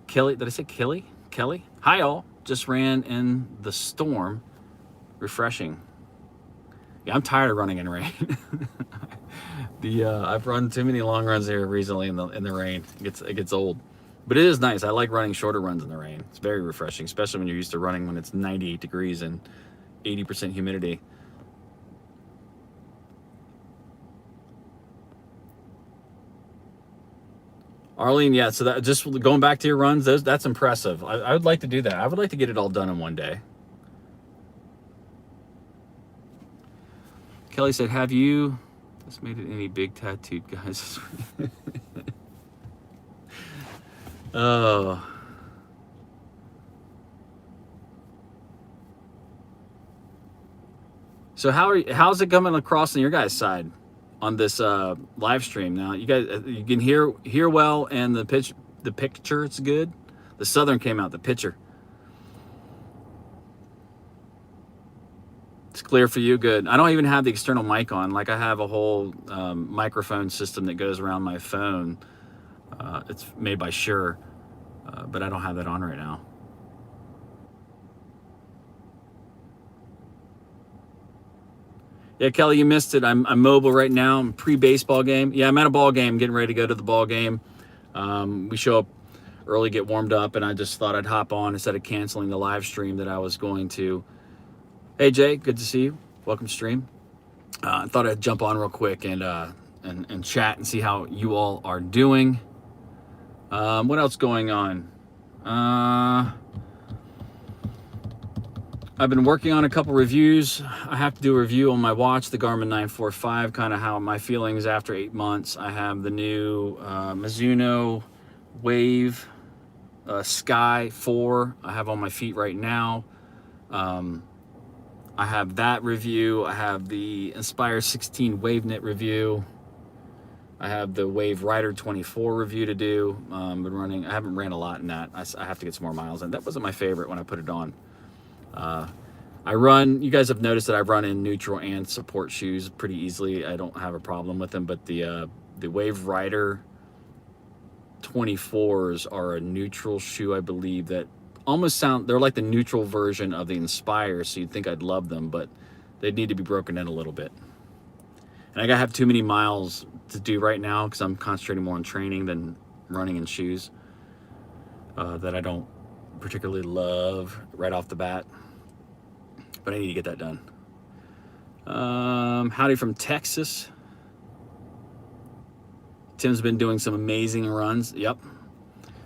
Did I say Kelly? Kelly? Hi, all. Just ran in the storm. Refreshing. Yeah, I'm tired of running in rain. I've run too many long runs here recently in the rain. It gets old. But it is nice. I like running shorter runs in the rain. It's very refreshing, especially when you're used to running when it's 98 degrees and 80% humidity. Arlene, yeah, so that just going back to your runs, that's impressive. I would like to do that. I would like to get it all done in one day. Kelly said, have you just made it any big tattooed guys? Oh. So how's it coming across on your guys' side on this live stream? Now you guys you can hear well, and the picture it's good. The Southern came out, the picture. It's clear for you, good. I don't even have the external mic on. Like I have a whole microphone system that goes around my phone. It's made by Shure, but I don't have that on right now. Yeah, Kelly, you missed it. I'm mobile right now. I'm pre-baseball game. Yeah, I'm at a ball game, getting ready to go to the ball game. We show up early, get warmed up, and I just thought I'd hop on instead of canceling the live stream that I was going to. Hey, Jay, good to see you. Welcome to stream. I thought I'd jump on real quick and chat and see how you all are doing. What else going on? I've been working on a couple reviews. I have to do a review on my watch, the Garmin 945, kind of how my feelings after 8 months. I have the new Mizuno Wave Sky 4 I have on my feet right now. I have that review. I have the Inspire 16 WaveKnit review. I have the Wave Rider 24 review to do. I haven't ran a lot in that. I have to get some more miles in. That wasn't my favorite when I put it on. You guys have noticed that I run in neutral and support shoes pretty easily. I don't have a problem with them, but the Wave Rider 24s are a neutral shoe, I believe, that they're like the neutral version of the Inspire, so you'd think I'd love them, but they'd need to be broken in a little bit. And I gotta have too many miles to do right now because I'm concentrating more on training than running in shoes that I don't particularly love right off the bat. But I need to get that done. Howdy from Texas. Tim's been doing some amazing runs. Yep.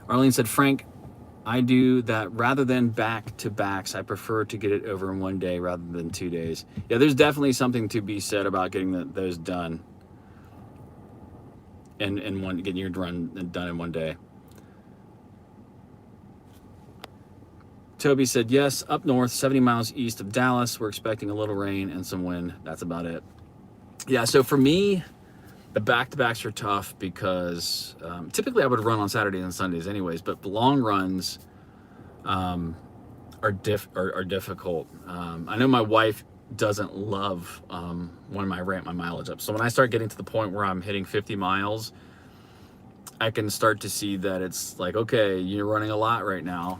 Arlene said, Frank, I do that rather than back-to-backs. I prefer to get it over in one day rather than 2 days. Yeah, there's definitely something to be said about getting those done and getting your run done in one day. Toby said, yes, up north, 70 miles east of Dallas. We're expecting a little rain and some wind. That's about it. Yeah, so for me, the back-to-backs are tough because typically I would run on Saturdays and Sundays anyways, but the long runs are difficult. I know my wife doesn't love when I ramp my mileage up. So when I start getting to the point where I'm hitting 50 miles, I can start to see that it's like, okay, you're running a lot right now.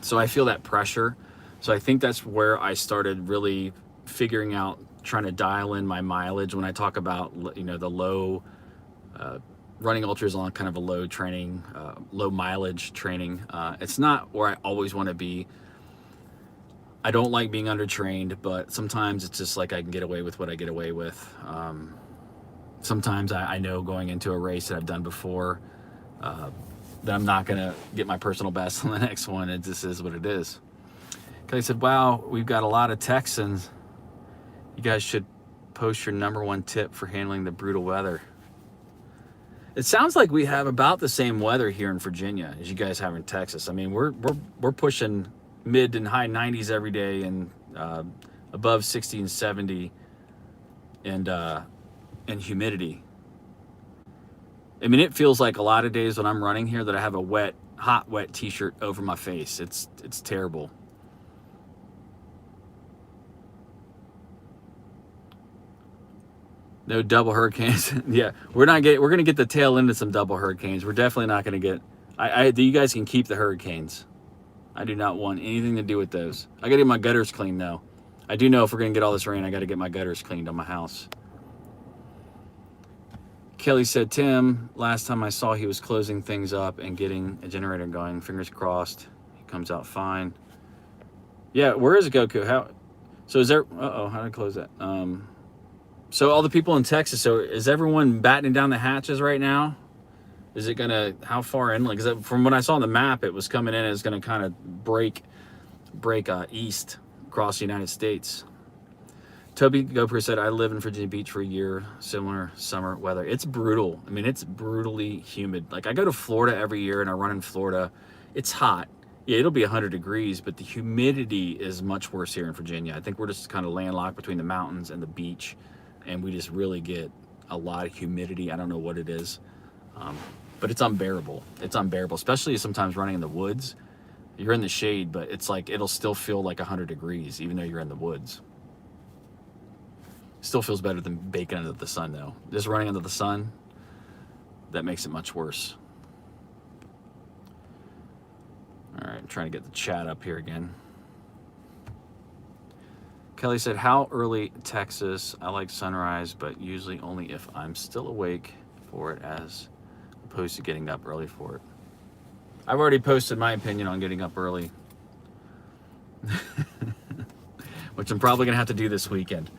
So I feel that pressure. So I think that's where I started really figuring out, trying to dial in my mileage. When I talk about, the low, running ultras on kind of a low training, low mileage training, it's not where I always want to be. I don't like being undertrained, but sometimes it's just like I can get away with what I get away with. Sometimes I know going into a race that I've done before, that I'm not going to get my personal best on the next one. It just is what it is. Kelly said, wow, we've got a lot of Texans. You guys should post your #1 tip for handling the brutal weather. It sounds like we have about the same weather here in Virginia as you guys have in Texas. I mean, we're pushing mid and high 90s every day, and above 60 and 70, and humidity. I mean, it feels like a lot of days when I'm running here that I have a hot, wet t-shirt over my face. It's terrible. No double hurricanes. Yeah, we're going to get the tail end of some double hurricanes. We're definitely not going to get, you guys can keep the hurricanes. I do not want anything to do with those. I got to get my gutters cleaned though. I do know if we're going to get all this rain, I got to get my gutters cleaned on my house. Kelly said, Tim, last time I saw he was closing things up and getting a generator going. Fingers crossed he comes out fine. Yeah, where is Goku? So is there, how did I close that? So all the people in Texas, so is everyone battening down the hatches right now? Is it gonna, how far inland? Because from what I saw on the map, it was coming in, it's gonna kind of break east across the United States. Toby Gopher said, I live in Virginia Beach for a year, similar summer weather. It's brutal. I mean, it's brutally humid. Like I go to Florida every year and I run in Florida. It's hot. Yeah, it'll be 100 degrees, but the humidity is much worse here in Virginia. I think we're just kind of landlocked between the mountains and the beach, and we just really get a lot of humidity. I don't know what it is, but it's unbearable. It's unbearable, especially sometimes running in the woods. You're in the shade, but it's like it'll still feel like 100 degrees, even though you're in the woods. Still feels better than baking under the sun, though. Just running under the sun, that makes it much worse. All right, I'm trying to get the chat up here again. Kelly said, how early Texas? I like sunrise, but usually only if I'm still awake for it, as opposed to getting up early for it. I've already posted my opinion on getting up early, which I'm probably gonna have to do this weekend.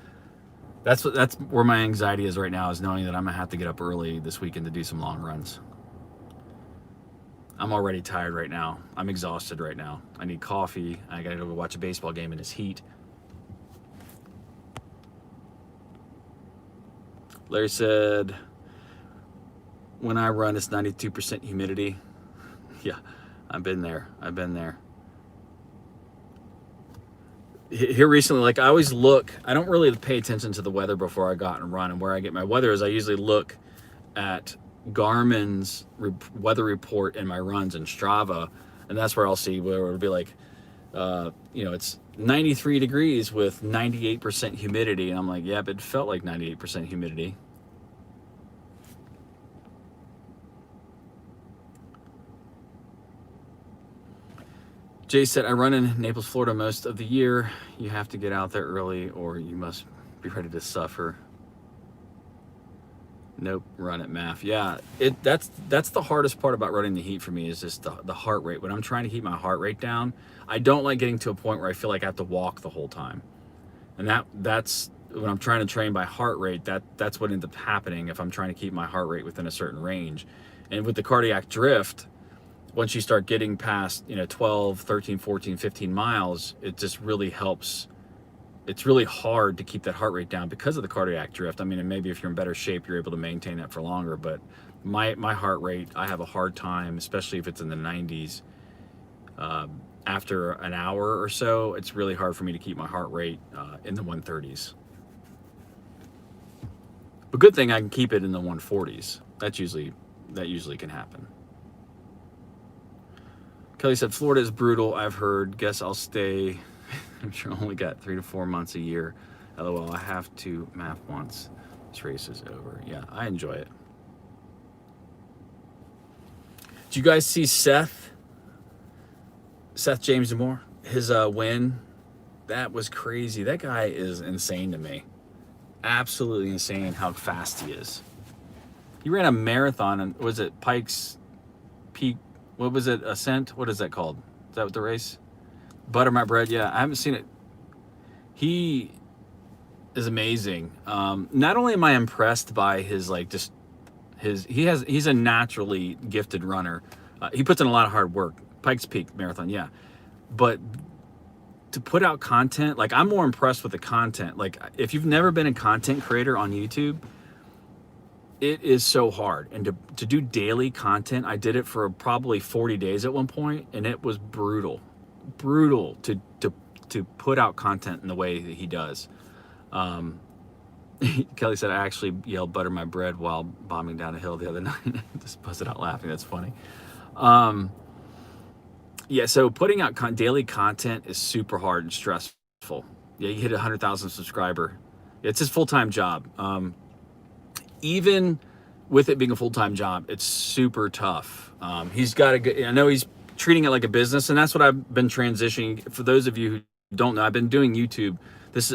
That's where my anxiety is right now, is knowing that I'm gonna have to get up early this weekend to do some long runs. I'm already tired right now. I'm exhausted right now. I need coffee. I gotta go watch a baseball game in this heat. Larry said, when I run, it's 92% humidity. Yeah, I've been there. Here recently, like I always look, I don't really pay attention to the weather before I go out and run. And where I get my weather is I usually look at Garmin's weather report in my runs in Strava. And that's where I'll see where it'll be like, it's 93 degrees with 98% humidity. And I'm like, yeah, but it felt like 98% humidity. Jay said, I run in Naples, Florida most of the year. You have to get out there early or you must be ready to suffer. Nope, run at MAF. Yeah, that's the hardest part about running the heat for me, is just the heart rate. When I'm trying to keep my heart rate down, I don't like getting to a point where I feel like I have to walk the whole time. And that's when I'm trying to train by heart rate, that's what ends up happening if I'm trying to keep my heart rate within a certain range. And with the cardiac drift, once you start getting past 12, 13, 14, 15 miles, it just really helps. It's really hard to keep that heart rate down because of the cardiac drift. I mean, and maybe if you're in better shape, you're able to maintain that for longer, but my heart rate, I have a hard time, especially if it's in the 90s. After an hour or so, it's really hard for me to keep my heart rate in the 130s. But good thing I can keep it in the 140s. That usually can happen. Kelly said, Florida is brutal, I've heard. Guess I'll stay. I'm sure I only got 3 to 4 months a year. LOL, I have to MAF once this race is over. Yeah, I enjoy it. Did you guys see Seth James Moore? His win That was crazy. That guy is insane to me. Absolutely insane how fast he is. He ran a marathon, and was it Pikes Peak? What was it? Ascent? What is that called? Is that what the race? Butter My Bread. Yeah, I haven't seen it. He is amazing. Not only am I impressed by his like just he's a naturally gifted runner. He puts in a lot of hard work. Pikes Peak Marathon, yeah. But to put out content, like I'm more impressed with the content. Like if you've never been a content creator on YouTube, it is so hard. And to do daily content, I did it for probably 40 days at one point, and it was brutal to put out content in the way that he does. Kelly said, I actually yelled butter my bread while bombing down a hill the other night. Just busted out laughing. That's funny. Yeah, so putting out daily content is super hard and stressful. Yeah, you hit 100,000 subscriber. It's his full-time job. Even with it being a full-time job, it's super tough. He's got a good, I know he's treating it like a business, and that's what I've been transitioning. For those of you who don't know, I've been doing YouTube.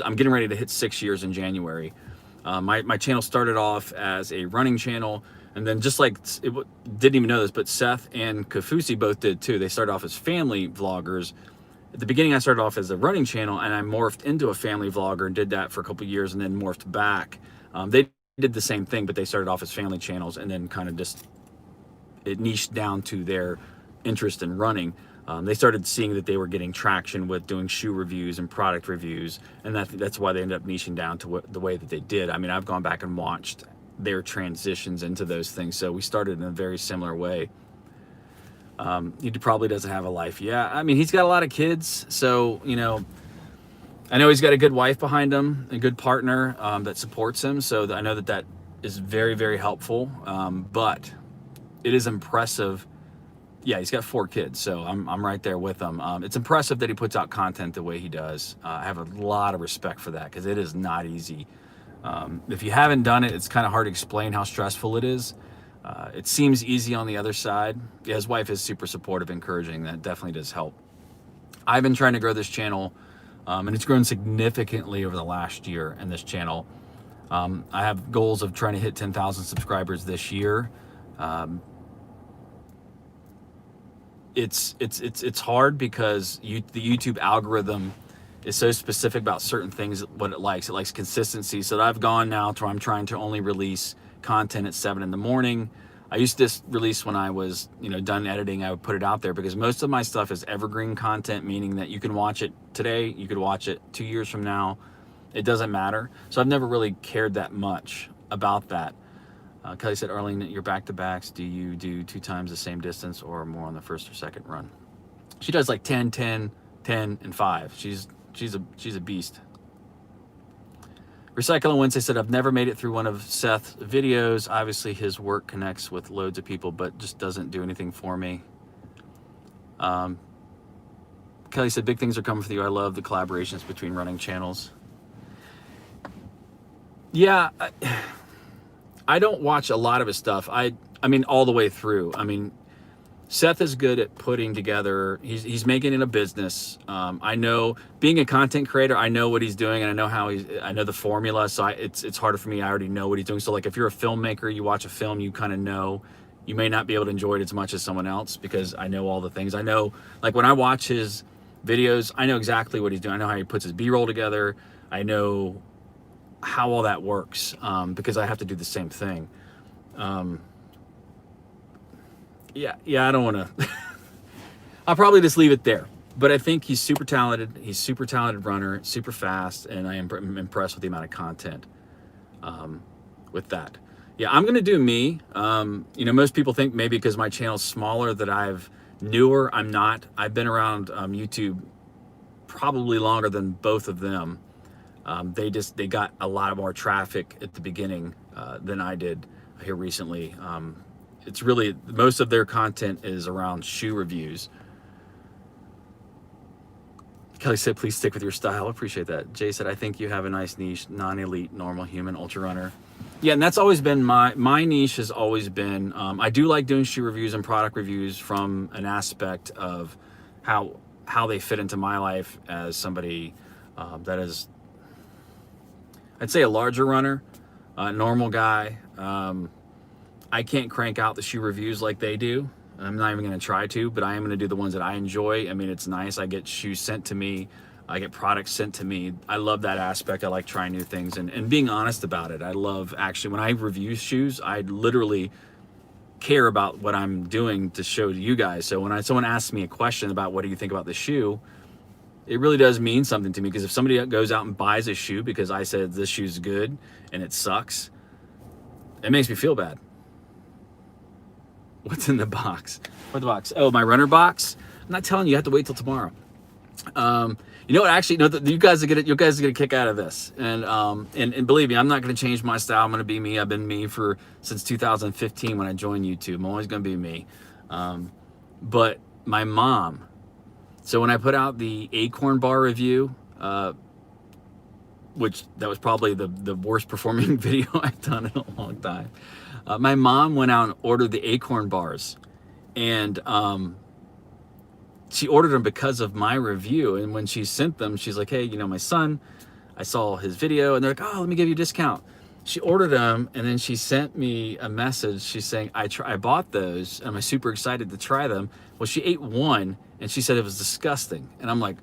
I'm getting ready to hit 6 years in January. My channel started off as a running channel, and then just like, didn't even know this, but Seth and Kafusi both did too. They started off as family vloggers. At the beginning, I started off as a running channel, and I morphed into a family vlogger and did that for a couple of years, and then morphed back. They did the same thing, but they started off as family channels, and then kind of just, it niched down to their interest in running. They started seeing that they were getting traction with doing shoe reviews and product reviews, and that's why they ended up niching down to the way that they did. I mean, I've gone back and watched their transitions into those things, so we started in a very similar way. He probably doesn't have a life. Yeah, I mean, he's got a lot of kids, so, you know, I know he's got a good wife behind him, a good partner that supports him, so I know that is very, very helpful, but it is impressive. Yeah, he's got 4 kids, so I'm right there with him. It's impressive that he puts out content the way he does. I have a lot of respect for that, because it is not easy. If you haven't done it, it's kind of hard to explain how stressful it is. It seems easy on the other side. Yeah, his wife is super supportive, encouraging. That definitely does help. I've been trying to grow this channel, and it's grown significantly over the last year in this channel. I have goals of trying to hit 10,000 subscribers this year. It's hard because the YouTube algorithm is so specific about certain things, what it likes. It likes consistency. So I've gone now to where I'm trying to only release content at 7 in the morning. I used to release when I was, done editing. I would put it out there because most of my stuff is evergreen content, meaning that you can watch it today, you could watch it 2 years from now. It doesn't matter. So I've never really cared that much about that. Kelly said, Arlene, your back-to-backs, do you do 2 times the same distance or more on the first or second run? She does like 10, 10, 10, and 5. She's a beast. Recycling Wednesday said, I've never made it through one of Seth's videos. Obviously, his work connects with loads of people, but just doesn't do anything for me. Kelly said, big things are coming for you. I love the collaborations between running channels. Yeah, I don't watch a lot of his stuff. I mean, all the way through. I mean, Seth is good at putting together, he's making it a business. I know, being a content creator, I know what he's doing, and I know I know the formula, so it's harder for me. I already know what he's doing. So like if you're a filmmaker, you watch a film, you kind of know, you may not be able to enjoy it as much as someone else because I know all the things. I know, like when I watch his videos, I know exactly what he's doing. I know how he puts his B-roll together. I know how all that works because I have to do the same thing. Yeah, I don't want to. I'll probably just leave it there. But I think he's super talented. He's super talented runner, super fast, and I am impressed with the amount of content with that. Yeah, I'm going to do me. Most people think maybe because my channel's smaller that I've newer. I'm not. I've been around YouTube probably longer than both of them. They got a lot more traffic at the beginning than I did here recently. It's really, most of their content is around shoe reviews. Kelly said, please stick with your style. Appreciate that. Jay said, I think you have a nice niche, non-elite, normal human, ultra runner. Yeah, and that's always been my niche has always been, I do like doing shoe reviews and product reviews from an aspect of how they fit into my life as somebody that is, I'd say, a larger runner, a normal guy. I can't crank out the shoe reviews like they do. I'm not even going to try to, but I am going to do the ones that I enjoy. I mean, it's nice. I get shoes sent to me. I get products sent to me. I love that aspect. I like trying new things and being honest about it. I love, actually, when I review shoes, I literally care about what I'm doing to show to you guys. So when someone asks me a question about what do you think about the shoe, it really does mean something to me, because if somebody goes out and buys a shoe because I said this shoe's good and it sucks, it makes me feel bad. What's in the box? What the box? Oh, my runner box. I'm not telling you. You have to wait till tomorrow. You know what? Actually, no. You guys are gonna get a kick out of this. And believe me, I'm not gonna change my style. I'm gonna be me. I've been me since 2015 when I joined YouTube. I'm always gonna be me. But my mom. So when I put out the Acorn bar review, which that was probably the worst performing video I've done in a long time. My mom went out and ordered the Acorn bars, and she ordered them because of my review. And when she sent them, she's like, hey, my son, I saw his video, and they're like, oh, let me give you a discount. She ordered them, and then she sent me a message. She's saying, I bought those, and I'm super excited to try them. Well, she ate one, and she said it was disgusting. And I'm like,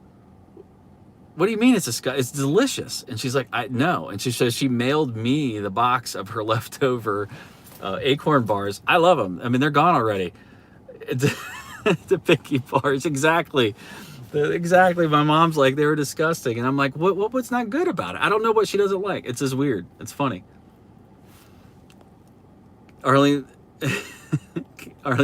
what do you mean it's disgusting? It's delicious. And she's like, I know. And she says she mailed me the box of her leftover Acorn bars. I love them. I mean, they're gone already. The picky bars, exactly. My mom's like, they were disgusting, and I'm like, what's not good about it? I don't know what she doesn't like. It's just weird. It's funny. Arlene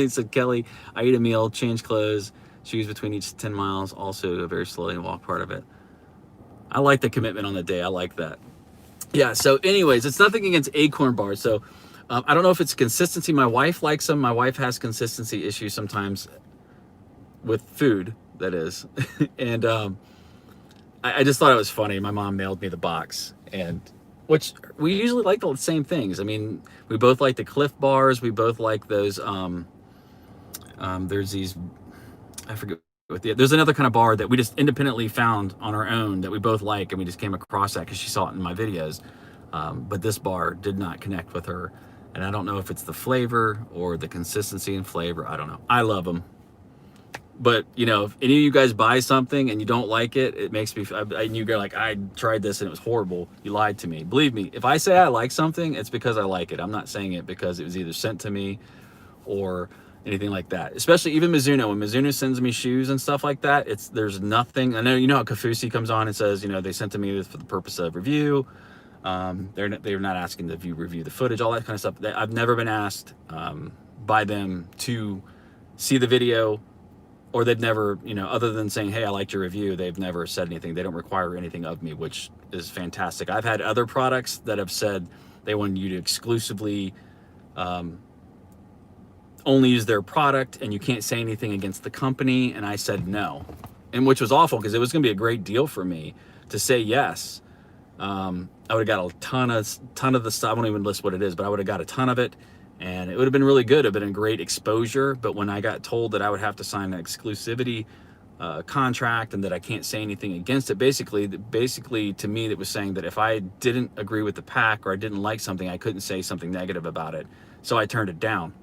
said, Kelly, I eat a meal, change clothes, shoes between each 10 miles, also go very slowly and walk part of it. I like the commitment on the day. I like that. Yeah. So, anyways, it's nothing against Acorn bars. So. I don't know if it's consistency. My wife likes them. My wife has consistency issues sometimes with food, that is. And I just thought it was funny. My mom mailed me the box, and which we usually like the same things. I mean, we both like the Cliff bars. We both like those. There's these, I forget. There's another kind of bar that we just independently found on our own that we both like, and we just came across that because she saw it in my videos. But this bar did not connect with her. And I don't know if it's the flavor or the consistency and flavor. I don't know. I love them. But, if any of you guys buy something and you don't like it, it makes me, and you go like, I tried this and it was horrible. You lied to me. Believe me, if I say I like something, it's because I like it. I'm not saying it because it was either sent to me or anything like that. Especially even Mizuno. When Mizuno sends me shoes and stuff like that, there's nothing. I know, how Kafusi comes on and says, they sent to me for the purpose of review. They're not asking to review the footage, all that kind of stuff. I've never been asked by them to see the video, or they've never, other than saying, hey, I liked your review, they've never said anything. They don't require anything of me, which is fantastic. I've had other products that have said they want you to exclusively only use their product, and you can't say anything against the company. And I said no, and which was awful, because it was going to be a great deal for me to say yes. I would have got a ton of the stuff. I won't even list what it is, but I would have got a ton of it, and it would have been really good. It would have been great exposure. But when I got told that I would have to sign an exclusivity contract and that I can't say anything against it, basically to me, that was saying that if I didn't agree with the pack or I didn't like something, I couldn't say something negative about it. So I turned it down,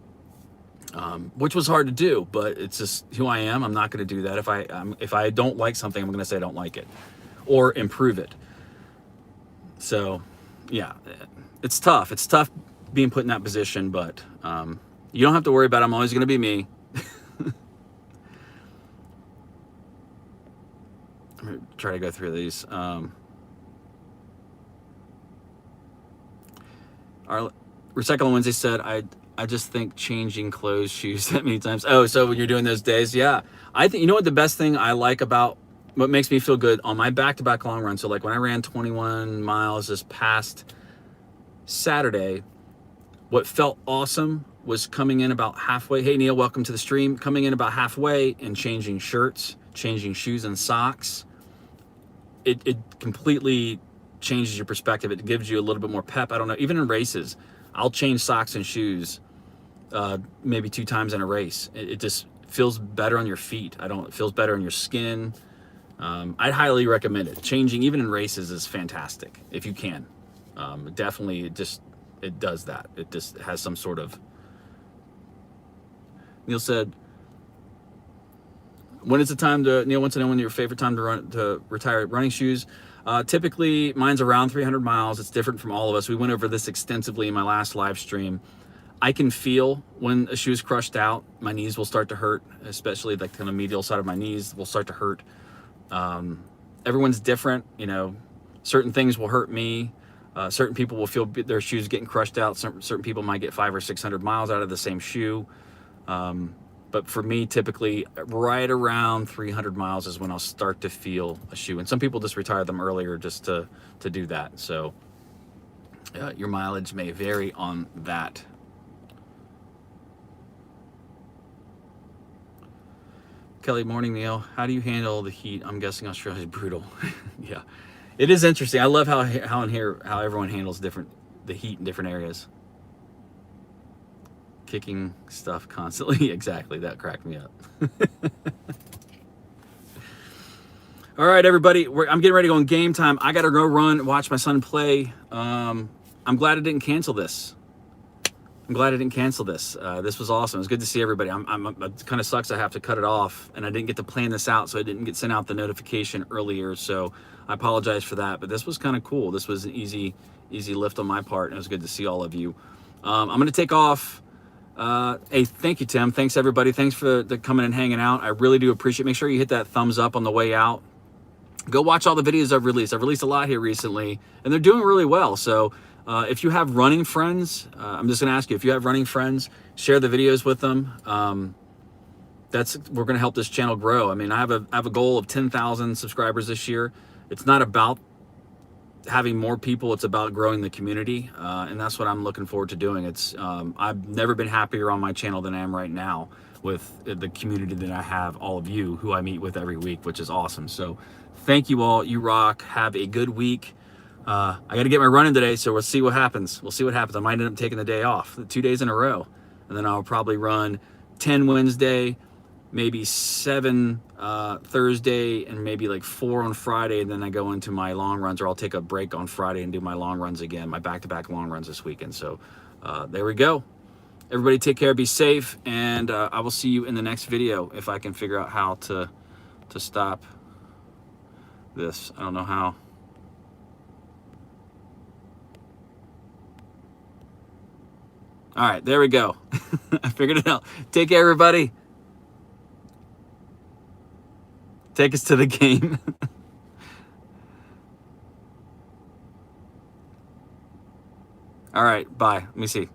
which was hard to do, but it's just who I am. I'm not going to do that. If I don't like something, I'm going to say I don't like it or improve it. So, yeah, it's tough. It's tough being put in that position, but you don't have to worry about it. I'm always going to be me. I'm going to try to go through these. Our Recycle on Wednesday said, I just think changing clothes, shoes that many times. Oh, so when you're doing those days, yeah. I think, what the best thing I like about what makes me feel good on my back-to-back long run. So like when I ran 21 miles this past Saturday, what felt awesome was coming in about halfway. Hey, Neil, welcome to the stream. Coming in about halfway and changing shirts, changing shoes and socks. It completely changes your perspective. It gives you a little bit more pep. I don't know, even in races, I'll change socks and shoes maybe 2 times in a race. It just feels better on your feet. It feels better on your skin. I'd highly recommend it. Changing even in races is fantastic if you can. Definitely, it does that. It just has some sort of. Neil said, "When is the time to?" Neil wants to know when your favorite time to retire running shoes. Typically, mine's around 300 miles. It's different from all of us. We went over this extensively in my last live stream. I can feel when a shoe is crushed out. My knees will start to hurt, especially like kind of medial side of my knees will start to hurt. Everyone's different, you know. Certain things will hurt me. Certain people will feel their shoes getting crushed out. Certain people might get 500 or 600 miles out of the same shoe. But for me, typically right around 300 miles is when I'll start to feel a shoe. And some people just retire them earlier just to do that. So your mileage may vary on that. Kelly, morning, Neil. How do you handle the heat? I'm guessing Australia is brutal. Yeah, it is interesting. I love how everyone handles the heat in different areas. Kicking stuff constantly. Exactly. That cracked me up. All right, everybody. I'm getting ready to go on game time. I got to go watch my son play. I'm glad I didn't cancel this. This was awesome. It was good to see everybody. It kind of sucks I have to cut it off, and I didn't get to plan this out, so I didn't get sent out the notification earlier. So I apologize for that. But this was kind of cool. This was an easy lift on my part, and it was good to see all of you. I'm going to take off. Hey, thank you, Tim. Thanks, everybody. Thanks for coming and hanging out. I really do appreciate it. Make sure you hit that thumbs up on the way out. Go watch all the videos I've released. I've released a lot here recently, and they're doing really well. So if you have running friends, I'm just going to ask you, if you have running friends, share the videos with them. We're going to help this channel grow. I mean, I have a goal of 10,000 subscribers this year. It's not about having more people, it's about growing the community, and that's what I'm looking forward to doing. I've never been happier on my channel than I am right now with the community that I have, all of you who I meet with every week, which is awesome. So thank you all. You rock. Have a good week. I got to get my running today, so we'll see what happens. I might end up taking the day off, 2 days in a row, and then I'll probably run 10 Wednesday, maybe 7 Thursday, and maybe like 4 on Friday, and then I go into my long runs, or I'll take a break on Friday and do my long runs again, my back-to-back long runs this weekend. So there we go. Everybody take care, be safe, and I will see you in the next video if I can figure out how to stop this. I don't know how. All right, there we go. I figured it out. Take care, everybody. Take us to the game. All right, bye. Let me see.